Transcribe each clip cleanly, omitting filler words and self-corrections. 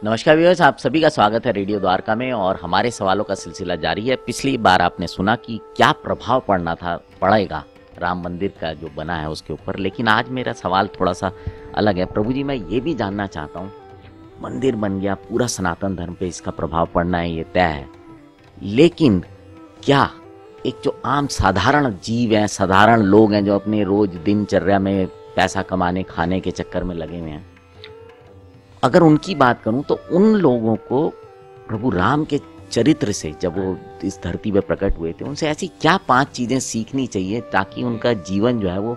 नमस्कार व्यूअर्स, आप सभी का स्वागत है रेडियो द्वारका में। और हमारे सवालों का सिलसिला जारी है। पिछली बार आपने सुना कि क्या प्रभाव पड़ेगा राम मंदिर का जो बना है उसके ऊपर, लेकिन आज मेरा सवाल थोड़ा सा अलग है। प्रभु जी, मैं ये भी जानना चाहता हूँ, मंदिर बन गया, पूरा सनातन धर्म पे इसका प्रभाव पड़ना है, ये तय है, लेकिन क्या एक जो आम साधारण जीव हैं, साधारण लोग हैं जो अपने रोज दिनचर्या में पैसा कमाने खाने के चक्कर में लगे हुए हैं, अगर उनकी बात करूं तो उन लोगों को प्रभु राम के चरित्र से, जब वो इस धरती पे प्रकट हुए थे, उनसे ऐसी क्या 5 चीजें सीखनी चाहिए ताकि उनका जीवन जो है वो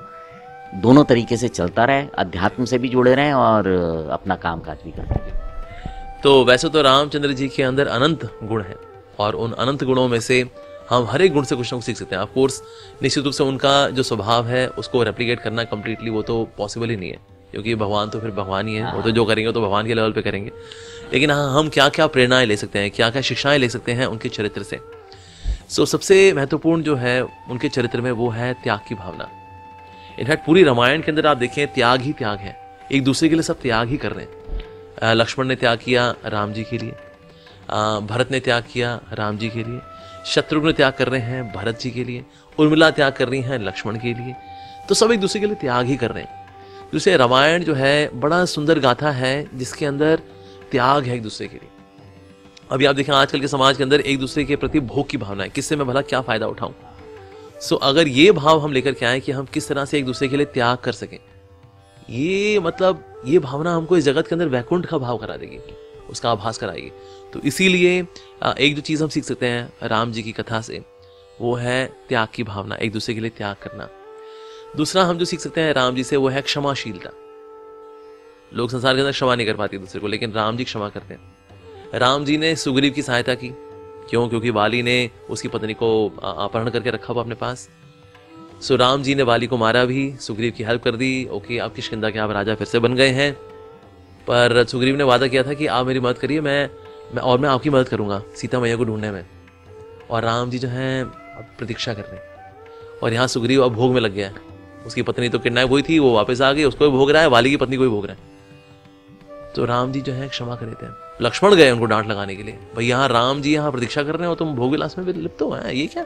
दोनों तरीके से चलता रहे, अध्यात्म से भी जुड़े रहें और अपना कामकाज भी करते रहें। तो वैसे तो रामचंद्र जी के अंदर अनंत गुण हैं और उन अनंत गुणों में से हम हर एक गुण से कुछ ना कुछ सीख सकते हैं। ऑफ कोर्स निश्चित रूप से उनका जो स्वभाव है उसको रेप्लिकेट करना कम्प्लीटली वो तो पॉसिबल ही नहीं है, क्योंकि भगवान तो फिर भगवान ही है। वो तो जो करेंगे तो भगवान के लेवल पे करेंगे। लेकिन हाँ, हम क्या क्या प्रेरणाएं ले सकते हैं, क्या क्या शिक्षाएं ले सकते हैं उनके चरित्र से। सबसे महत्वपूर्ण जो है उनके चरित्र में वो है त्याग की भावना। इनफैक्ट पूरी रामायण के अंदर आप देखें त्याग ही त्याग है, एक दूसरे के लिए सब त्याग ही कर रहे हैं। लक्ष्मण ने त्याग किया राम जी के लिए, भरत ने त्याग किया राम जी के लिए, शत्रुघ्न त्याग कर रहे हैं भरत जी के लिए, उर्मिला त्याग कर रही हैं लक्ष्मण के लिए। तो सब एक दूसरे के लिए त्याग ही कर रहे हैं। दूसरे रामायण जो है बड़ा सुंदर गाथा है जिसके अंदर त्याग है एक दूसरे के लिए। अभी आप देखें आजकल के समाज के अंदर एक दूसरे के प्रति भोग की भावना है, किससे मैं भला क्या फायदा उठाऊं। अगर ये भाव हम लेकर के आए कि हम किस तरह से एक दूसरे के लिए त्याग कर सकें, ये मतलब ये भावना हमको इस जगत के अंदर वैकुंठ का भाव करा देगी, उसका आभास कराएगी। तो इसीलिए एक जो चीज हम सीख सकते हैं राम जी की कथा से वो है त्याग की भावना, एक दूसरे के लिए त्याग करना। दूसरा हम जो सीख सकते हैं राम जी से वो है क्षमाशीलता। लोग संसार के अंदर क्षमा नहीं कर पाते दूसरे को, लेकिन राम जी क्षमा करते हैं। राम जी ने सुग्रीव की सहायता की, क्यों? क्योंकि वाली ने उसकी पत्नी को अपहरण करके रखा हुआ अपने पास। राम जी ने वाली को मारा भी, सुग्रीव की हेल्प कर दी। ओके, आप किष्किंधा के आप राजा फिर से बन गए हैं। पर सुग्रीव ने वादा किया था कि आप मेरी मदद करिए, मैं आपकी मदद करूंगा सीता मैया को ढूंढने में। और राम जी जो है प्रतीक्षा कर रहे हैं। और यहाँ सुग्रीव अब भोग में लग गया है। उसकी पत्नी तो किडनैप हुई थी, वो वापस आ गई, उसको भी भोग रहा है, वाली की पत्नी को भी भोग रहा है। तो राम जी जो है क्षमा कर देते हैं। लक्ष्मण गए उनको डांट लगाने के लिए, भाई यहाँ राम जी यहाँ प्रतीक्षा कर रहे हो, तुम भोग विलास में भी लिप्त हो, ये क्या?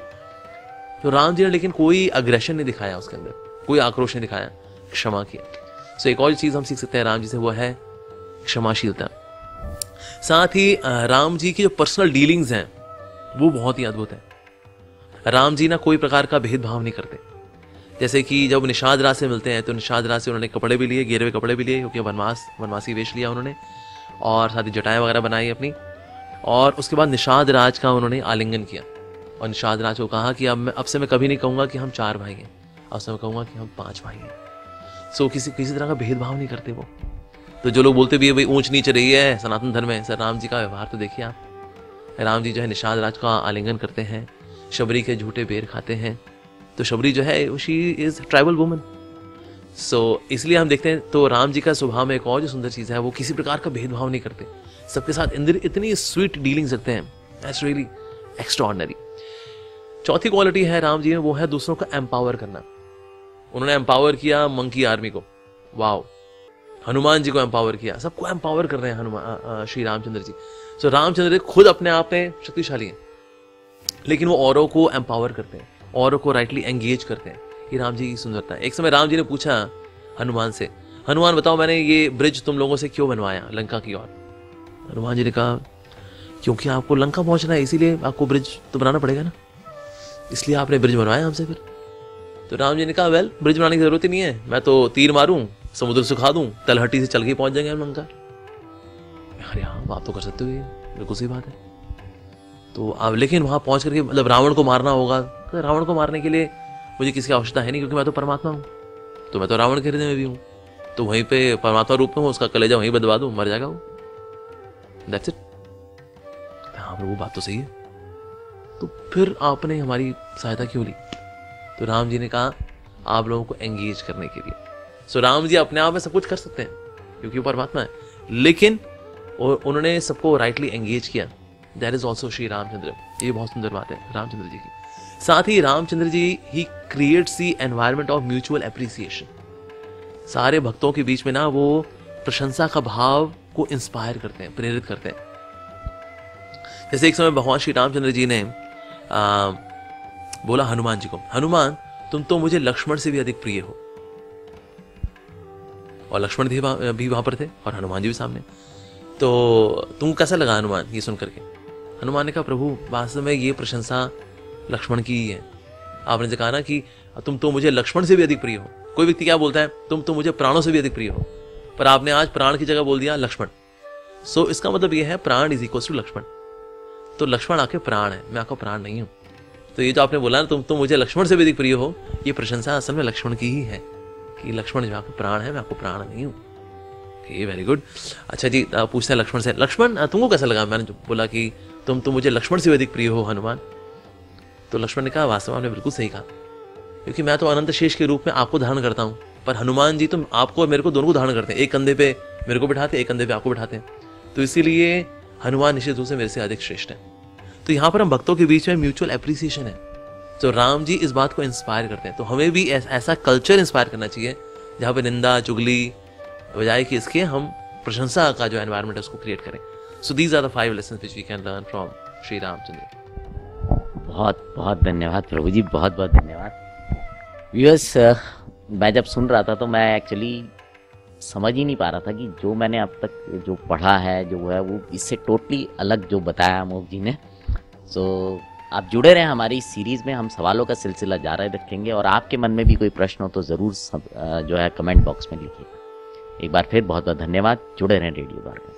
तो राम जी ने लेकिन कोई अग्रेशन नहीं दिखाया, उसके अंदर कोई आक्रोश नहीं दिखाया, क्षमा किया। एक और चीज हम सीख सकते हैं राम जी से वो है क्षमाशीलता। साथ ही राम जी की जो पर्सनल डीलिंग्स हैं वो बहुत ही अद्भुत है। राम जी ना कोई प्रकार का भेदभाव नहीं करते। जैसे कि जब निषाद राज से मिलते हैं तो निषाद राज से उन्होंने कपड़े भी लिए, गिरे कपड़े भी लिए, क्योंकि वनवासी वेश लिया उन्होंने, और साथ ही जटाएं वगैरह बनाई अपनी। और उसके बाद निषाद राज का उन्होंने आलिंगन किया और निषाद राज को कहा कि अब से मैं कभी नहीं कहूंगा कि हम 4 भाई हैं, अब से मैं कहूंगा कि हम 5 भाई हैं। किसी तरह का भेदभाव नहीं करते वो। तो जो लोग बोलते भी है भाई ऊंच नीच रही है सनातन धर्म में, सर राम जी का व्यवहार तो देखिए आप। राम जी जो है निषाद राज का आलिंगन करते हैं, शबरी के झूठे बेर खाते हैं। तो शबरी जो है शी इज ट्राइबल वुमन। इसलिए हम देखते हैं तो राम जी का स्वभाव में एक और जो सुंदर चीज है वो किसी प्रकार का भेदभाव नहीं करते, सबके साथ इतनी स्वीट डीलिंग्स रखते हैं। That's really extraordinary. चौथी क्वालिटी है राम जी में वो है दूसरों को एम्पावर करना। उन्होंने एम्पावर किया मंकी आर्मी को, वाओ। हनुमान जी को एम्पावर किया, सबको एम्पावर कर रहे हैं हनुमान श्री रामचंद्र जी। रामचंद्र खुद अपने आप में शक्तिशाली हैं, लेकिन वो औरों को एम्पावर करते हैं, औरों को राइटली एंगेज करते हैं। ये राम जी की सुंदरता है। एक समय राम जी ने पूछा हनुमान से, हनुमान बताओ मैंने ये ब्रिज तुम लोगों से क्यों बनवाया लंका की ओर? हनुमान जी ने कहा क्योंकि आपको लंका पहुंचना है, इसीलिए आपको ब्रिज तो बनाना पड़ेगा ना, इसलिए आपने ब्रिज बनवाया हमसे। फिर तो राम जी ने कहा वेल, ब्रिज बनाने की जरूरत ही नहीं है, मैं तो तीर मारूं, समुद्र सुखा दूं, तलहटी से चल के पहुंच जाएंगे हम लंका। अरे हाँ, आप तो कर सकते हो, ये बिल्कुल सही बात है। तो अब लेकिन वहां पहुंच करके मतलब रावण को मारना होगा, तो रावण को मारने के लिए मुझे किसी की आवश्यकता है नहीं, क्योंकि मैं तो परमात्मा हूं, तो मैं तो रावण के हृदय में भी हूं, तो वहीं पे परमात्मा रूप में हूं, उसका कलेजा वहीं बदवा दूं, मर जाएगा वो। That's it. हाँ प्रभु, बात तो सही है। तो फिर आपने हमारी सहायता क्यों ली? तो राम जी ने कहा आप लोगों को एंगेज करने के लिए। राम जी अपने आप में सब कुछ कर सकते हैं क्योंकि वो परमात्मा है, लेकिन उन्होंने सबको राइटली एंगेज किया। That is also Shri Ramchandra. ये बहुत सुंदर बात है रामचंद्र जी की। साथ ही रामचंद्र जी ही creates the environment of mutual appreciation. सारे भक्तों के बीच में ना वो प्रशंसा का भाव को इंस्पायर करते हैं, प्रेरित करते हैं। जैसे एक समय भगवान श्री रामचंद्र जी ने बोला हनुमान जी को, हनुमान तुम तो मुझे लक्ष्मण से भी अधिक प्रिय हो। और लक्ष्मण भी वहां पर थे और हनुमान जी भी सामने। तो तुमको कैसा लगा हनुमान ये सुन करके? हनुमान ने कहा प्रभु वास्तव में ये प्रशंसा लक्ष्मण की ही है। आपने कहा ना कि तुम तो मुझे लक्ष्मण से भी अधिक प्रिय हो। कोई व्यक्ति क्या बोलता है, तुम तो मुझे प्राणों से भी अधिक प्रिय हो, पर आपने आज प्राण की जगह बोल दिया लक्ष्मण। सो इसका मतलब ये है प्राण इज इक्वल टू लक्ष्मण। तो लक्ष्मण आपके प्राण है, मैं आपका प्राण नहीं हूं। तो ये जो आपने बोला ना तुम तो मुझे लक्ष्मण से भी अधिक प्रिय हो, ये प्रशंसा असल में लक्ष्मण की ही है कि लक्ष्मण जो आपके प्राण है, मैं आपको प्राण नहीं हूं। Very good. अच्छा जी, पूछते हैं लक्ष्मण से, लक्ष्मण तुमको कैसा लगा मैंने जो बोला कि तुम तो मुझे लक्ष्मण से भी अधिक प्रिय हो हनुमान? तो लक्ष्मण ने कहा वास्तव में आपने बिल्कुल सही कहा, क्योंकि मैं तो अनंत शेष के रूप में आपको धारण करता हूं, पर हनुमान जी तुम आपको और मेरे को दोनों को धारण करते हैं। एक कंधे पे मेरे को बिठाते, एक कंधे पे आपको बिठाते हैं। तो इसीलिए हनुमान निश्चित रूप से मेरे से अधिक श्रेष्ठ है। तो यहाँ पर हम भक्तों के बीच में म्यूचुअल एप्रिसिएशन है। तो राम जी इस बात को इंस्पायर करते हैं। तो हमें भी ऐसा कल्चर इंस्पायर करना चाहिए जहाँ पे निंदा चुगली बजाय कि इसके हम प्रशंसा का जो एनवायरनमेंट है उसको क्रिएट करें। So these are the 5 lessons which we can learn from Shri Ramchandra. बहुत बहुत धन्यवाद प्रभु जी, बहुत बहुत धन्यवाद। व्यूअर्स, मैं जब सुन रहा था तो मैं एक्चुअली समझ ही नहीं पा रहा था कि जो मैंने अब तक जो पढ़ा है जो है वो इससे टोटली अलग जो बताया अमोघ जी ने। सो आप जुड़े रहें हमारी सीरीज़ में, हम सवालों का सिलसिला जारी रखेंगे और आपके मन में भी कोई प्रश्न हो तो ज़रूर जो है कमेंट बॉक्स में लिखिए। एक बार फिर बहुत बहुत धन्यवाद। जुड़े रहें रेडियो द्वारका।